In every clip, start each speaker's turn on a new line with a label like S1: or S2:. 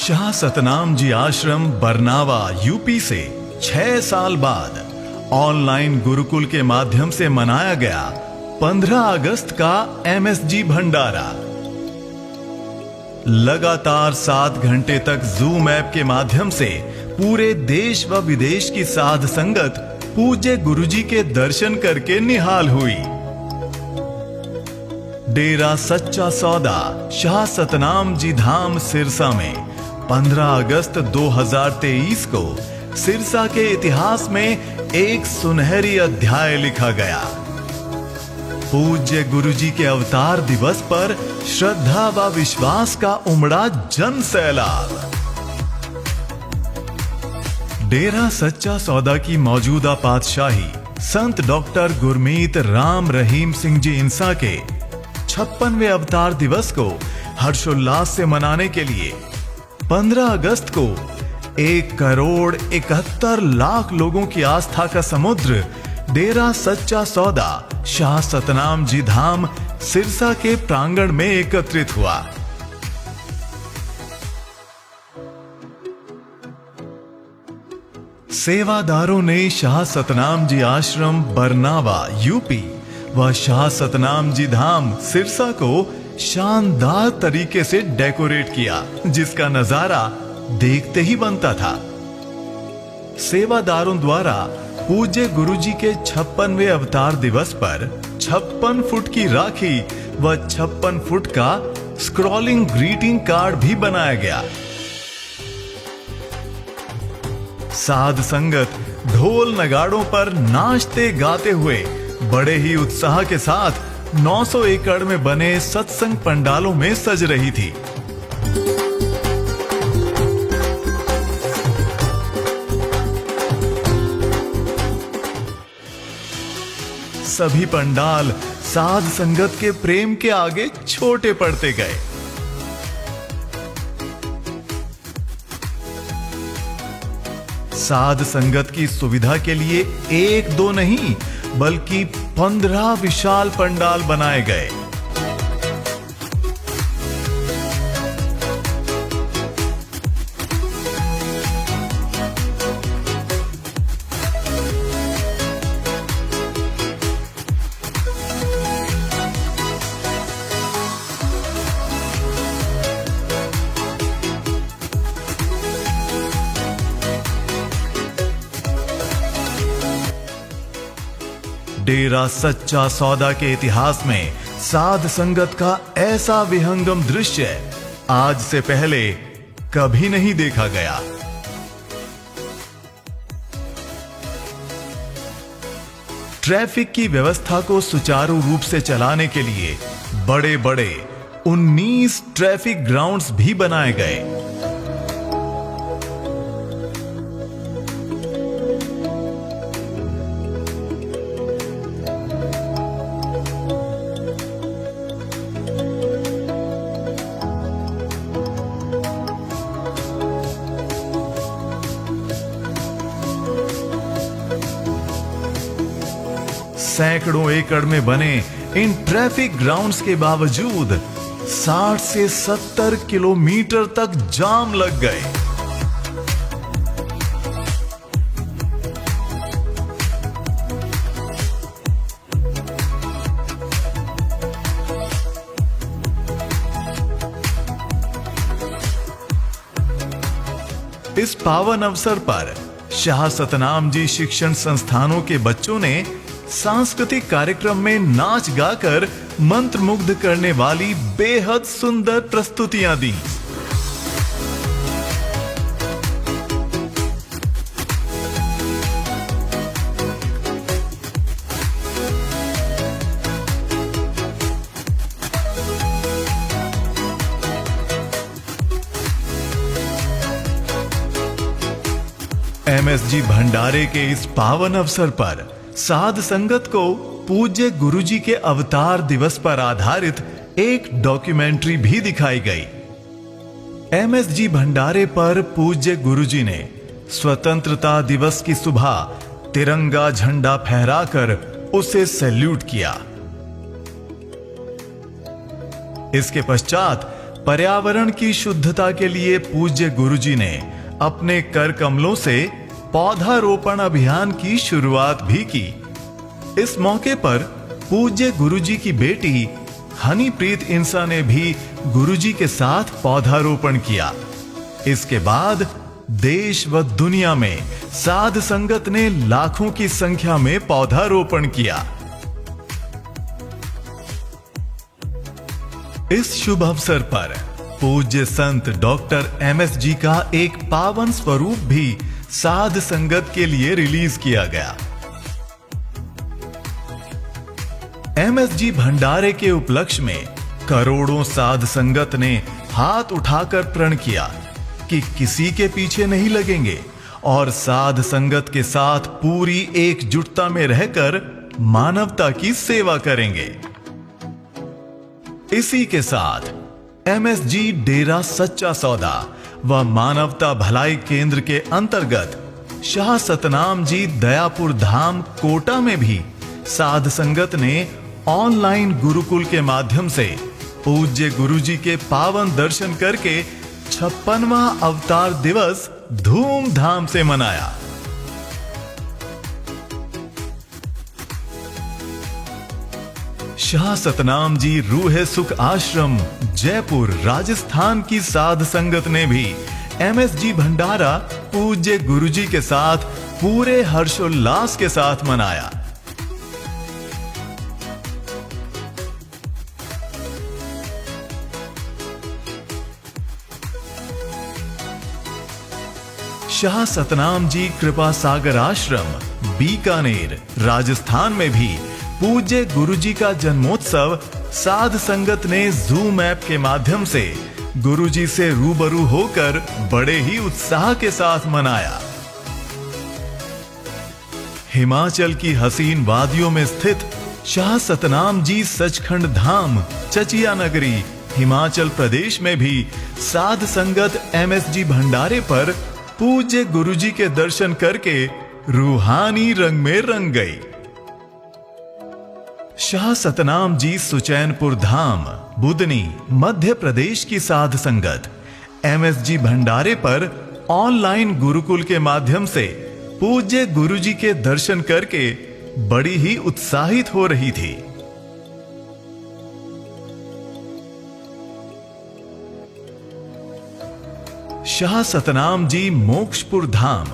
S1: शाह सतनाम जी आश्रम बरनावा यूपी से 6 साल बाद ऑनलाइन गुरुकुल के माध्यम से मनाया गया 15 अगस्त का एमएसजी भंडारा। लगातार 7 घंटे तक जूम ऐप के माध्यम से पूरे देश व विदेश की साध संगत पूज्य गुरुजी के दर्शन करके निहाल हुई। डेरा सच्चा सौदा शाह सतनाम जी धाम सिरसा में 15 अगस्त 2023 को सिरसा के इतिहास में एक सुनहरी अध्याय लिखा गया। पूज्य गुरुजी के अवतार दिवस पर श्रद्धा व विश्वास का उमड़ा जन सैलाब। डेरा सच्चा सौदा की मौजूदा पातशाही संत डॉक्टर गुरमीत राम रहीम सिंह जी इंसा के 56वें अवतार दिवस को हर्षोल्लास से मनाने के लिए 15 अगस्त को 1,71,00,000 लोगों की आस्था का समुद्र डेरा सच्चा सौदा शाह सतनाम जी धाम सिरसा के प्रांगण में एकत्रित हुआ। सेवादारों ने शाह सतनाम जी आश्रम बरनावा यूपी व शाह सतनाम जी धाम सिरसा को शानदार तरीके से डेकोरेट किया, जिसका नजारा देखते ही बनता था। सेवादारों द्वारा पूज्य गुरुजी के 56वें अवतार दिवस पर 56 फुट की राखी व 56 फुट का स्क्रॉलिंग ग्रीटिंग कार्ड भी बनाया गया। साध संगत ढोल नगाड़ों पर नाचते गाते हुए बड़े ही उत्साह के साथ 900 एकड़ में बने सत्संग पंडालों में सज रही थी। सभी पंडाल साध संगत के प्रेम के आगे छोटे पड़ते गए। साध संगत की सुविधा के लिए 1-2 नहीं बल्कि 15 विशाल पंडाल बनाए गए। डेरा सच्चा सौदा के इतिहास में साध संगत का ऐसा विहंगम दृश्य आज से पहले कभी नहीं देखा गया। ट्रैफिक की व्यवस्था को सुचारू रूप से चलाने के लिए बड़े बड़े 19 ट्रैफिक ग्राउंड्स भी बनाए गए। सैकड़ों एकड़ में बने इन ट्रैफिक ग्राउंड्स के बावजूद 60 से 70 किलोमीटर तक जाम लग गए। इस पावन अवसर पर शाह सतनाम जी शिक्षण संस्थानों के बच्चों ने सांस्कृतिक कार्यक्रम में नाच गाकर मंत्रमुग्ध करने वाली बेहद सुंदर प्रस्तुतियां दी। एमएसजी भंडारे के इस पावन अवसर पर साध संगत को पूज्य गुरुजी के अवतार दिवस पर आधारित एक डॉक्यूमेंट्री भी दिखाई गई। एमएसजी भंडारे पर पूज्य गुरुजी ने स्वतंत्रता दिवस की सुबह तिरंगा झंडा फहराकर उसे सैल्यूट किया। इसके पश्चात पर्यावरण की शुद्धता के लिए पूज्य गुरुजी ने अपने कर कमलों से पौधारोपण अभियान की शुरुआत भी की। इस मौके पर पूज्य गुरुजी की बेटी हनीप्रीत इंसा ने भी गुरुजी के साथ पौधारोपण किया। इसके बाद देश व दुनिया में साध संगत ने लाखों की संख्या में पौधारोपण किया। इस शुभ अवसर पर पूज्य संत डॉक्टर MS जी का एक पावन स्वरूप भी साध संगत के लिए रिलीज किया गया। MS जी भंडारे के उपलक्ष्य में करोड़ों साध संगत ने हाथ उठाकर प्रण किया कि किसी के पीछे नहीं लगेंगे और साध संगत के साथ पूरी एकजुटता में रहकर मानवता की सेवा करेंगे। इसी के साथ MS जी डेरा सच्चा सौदा व मानवता भलाई केंद्र के अंतर्गत शाह सतनाम जी दयापुर धाम कोटा में भी साध संगत ने ऑनलाइन गुरुकुल के माध्यम से पूज्य गुरुजी के पावन दर्शन करके 56वां अवतार दिवस धूमधाम से मनाया। शाह सतनाम जी रूहे सुख आश्रम जयपुर राजस्थान की साध संगत ने भी MS जी भंडारा पूज्य गुरुजी के साथ पूरे हर्षोल्लास के साथ मनाया। शाह सतनाम जी कृपा सागर आश्रम बीकानेर राजस्थान में भी पूज्य गुरुजी का जन्मोत्सव साध संगत ने जूम ऐप के माध्यम से गुरुजी से रूबरू होकर बड़े ही उत्साह के साथ मनाया। हिमाचल की हसीन वादियों में स्थित शाह सतनाम जी सचखंड धाम चचिया नगरी हिमाचल प्रदेश में भी साध संगत MS जी भंडारे पर पूज्य गुरुजी के दर्शन करके रूहानी रंग में रंग गई। शाह सतनाम जी सुचैनपुर धाम बुदनी मध्य प्रदेश की साध संगत MS जी भंडारे पर ऑनलाइन गुरुकुल के माध्यम से पूज्य गुरुजी के दर्शन करके बड़ी ही उत्साहित हो रही थी। शाह सतनाम जी मोक्षपुर धाम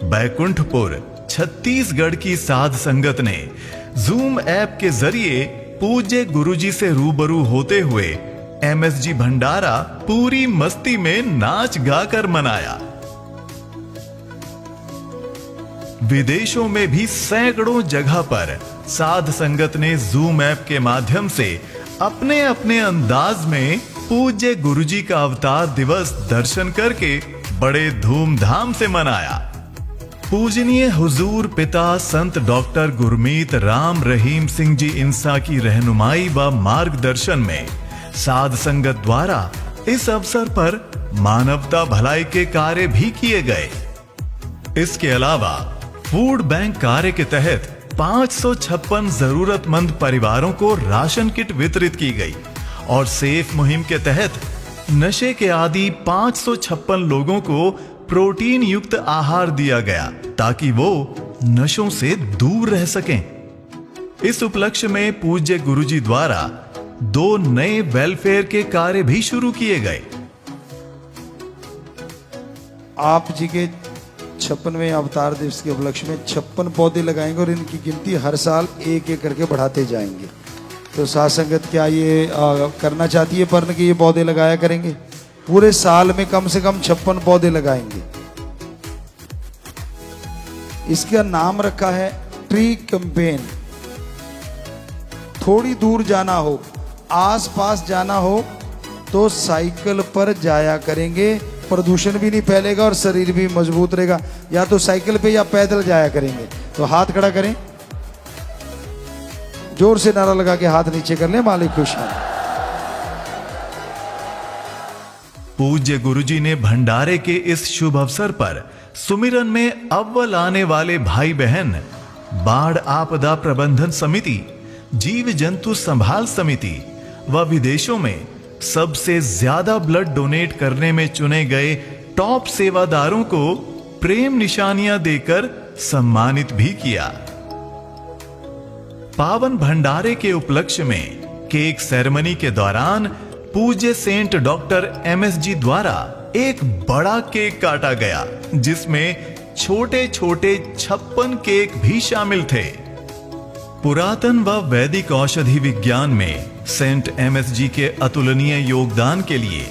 S1: बैकुंठपुर छत्तीसगढ़ की साध संगत ने जूम ऐप के जरिए पूज्य गुरुजी से रूबरू होते हुए MS जी भंडारा पूरी मस्ती में नाच गाकर मनाया। विदेशों में भी सैकड़ों जगह पर साध संगत ने जूम ऐप के माध्यम से अपने अपने अंदाज में पूज्य गुरुजी का अवतार दिवस दर्शन करके बड़े धूमधाम से मनाया। पूजनीय हुजूर पिता संत डॉक्टर गुरमीत राम रहीम सिंह जी इंसा की रहनुमाई व मार्गदर्शन में साध संगत द्वारा इस अवसर पर मानवता भलाई के कार्य भी किए गए। इसके अलावा फूड बैंक कार्य के तहत 556 जरूरतमंद परिवारों को राशन किट वितरित की गई और सेफ मुहिम के तहत नशे के आदि 556 लोगों को प्रोटीन युक्त आहार दिया गया ताकि वो नशों से दूर रह सकें। इस उपलक्ष्य में पूज्य गुरुजी द्वारा 2 नए वेलफेयर के कार्य भी शुरू किए गए।
S2: आप जी के 56वें अवतार दिवस के उपलक्ष्य में 56 पौधे लगाएंगे और इनकी गिनती हर साल एक एक करके बढ़ाते जाएंगे। तो साध संगत क्या ये करना चाहती है पर्ण कि ये पौधे लगाया करेंगे? पूरे साल में कम से कम 56 पौधे लगाएंगे। इसका नाम रखा है ट्री कैंपेन। थोड़ी दूर जाना हो, आस पास जाना हो तो साइकिल पर जाया करेंगे, प्रदूषण भी नहीं फैलेगा और शरीर भी मजबूत रहेगा। या तो साइकिल पे या पैदल जाया करेंगे। तो हाथ खड़ा करें, जोर से नारा लगा के हाथ नीचे कर ले, मालिक खुश है।
S1: पूज्य गुरुजी ने भंडारे के इस शुभ अवसर पर सुमिरन में अव्वल आने वाले भाई बहन, बाढ़ आपदा प्रबंधन समिति, जीव जंतु संभाल समिति व विदेशों में सबसे ज्यादा ब्लड डोनेट करने में चुने गए टॉप सेवादारों को प्रेम निशानियां देकर सम्मानित भी किया। पावन भंडारे के उपलक्ष्य में केक सेरेमनी के दौरान पूज्य सेंट डॉक्टर एमएसजी द्वारा एक बड़ा केक काटा गया, जिसमें छोटे छोटे 56 केक भी शामिल थे। पुरातन व वैदिक औषधि विज्ञान में सेंट एमएसजी के अतुलनीय योगदान के लिए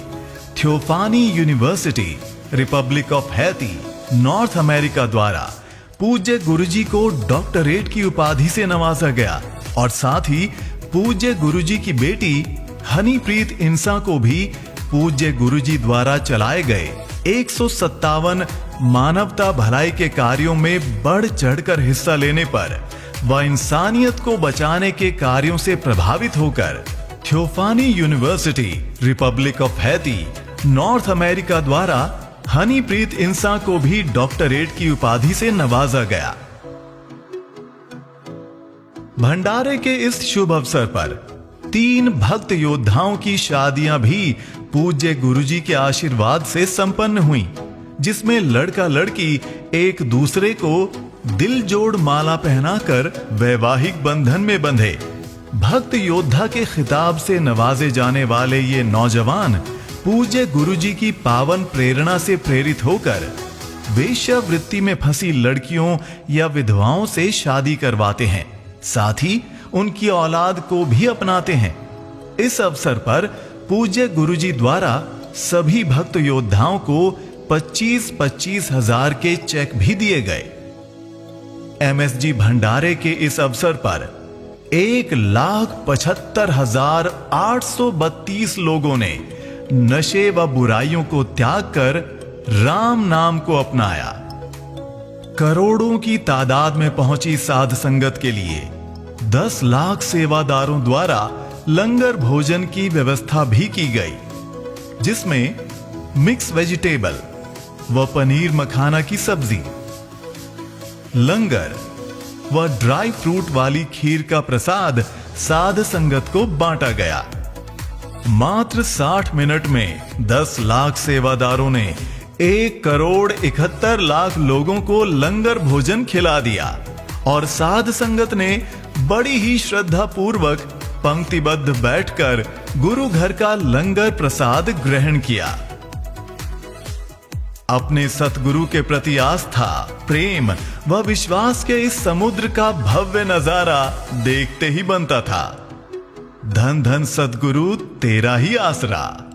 S1: Theophany University, Republic of Haiti, North America द्वारा पूज्य गुरुजी को डॉक्टरेट की उपाधि से नवाजा गया और साथ ही पूज्य गुरुजी की बेटी हनीप्रीत इंसा को भी पूज्य गुरुजी द्वारा चलाए गए 157 मानवता भलाई के कार्यों में बढ़ चढ़कर हिस्सा लेने पर व इंसानियत को बचाने के कार्यों से प्रभावित होकर Theophany University, Republic of Haiti, North America द्वारा हनीप्रीत इंसा को भी डॉक्टरेट की उपाधि से नवाजा गया। भंडारे के इस शुभ अवसर पर 3 भक्त योद्धाओं की शादियां भी पूज्य गुरुजी के आशीर्वाद से संपन्न हुई, जिसमें लड़का लड़की एक दूसरे को दिल जोड़ माला पहनाकर वैवाहिक बंधन में बंधे। भक्त योद्धा के खिताब से नवाजे जाने वाले ये नौजवान पूज्य गुरुजी की पावन प्रेरणा से प्रेरित होकर वेश्यावृत्ति में फंसी लड़कियों या विधवाओं से शादी करवाते हैं, साथ ही उनकी औलाद को भी अपनाते हैं। इस अवसर पर पूज्य गुरुजी द्वारा सभी भक्त योद्धाओं को 25-25 हजार के चेक भी दिए गए। एमएसजी भंडारे के इस अवसर पर 1,75,832 लोगों ने नशे व बुराइयों को त्याग कर राम नाम को अपनाया। करोड़ों की तादाद में पहुंची साध संगत के लिए 10 लाख सेवादारों द्वारा लंगर भोजन की व्यवस्था भी की गई, जिसमें मिक्स वेजिटेबल व पनीर मखाना की सब्जी, लंगर व ड्राई फ्रूट वाली खीर का प्रसाद साध संगत को बांटा गया। मात्र 60 मिनट में 10 लाख सेवादारों ने 1,71,00,000 लोगों को लंगर भोजन खिला दिया और साध संगत ने बड़ी ही श्रद्धा पूर्वक पंक्तिबद्ध बैठकर गुरु घर का लंगर प्रसाद ग्रहण किया। अपने सतगुरु के प्रति आस्था, प्रेम व विश्वास के इस समुद्र का भव्य नजारा देखते ही बनता था। धन धन सतगुरु तेरा ही आसरा।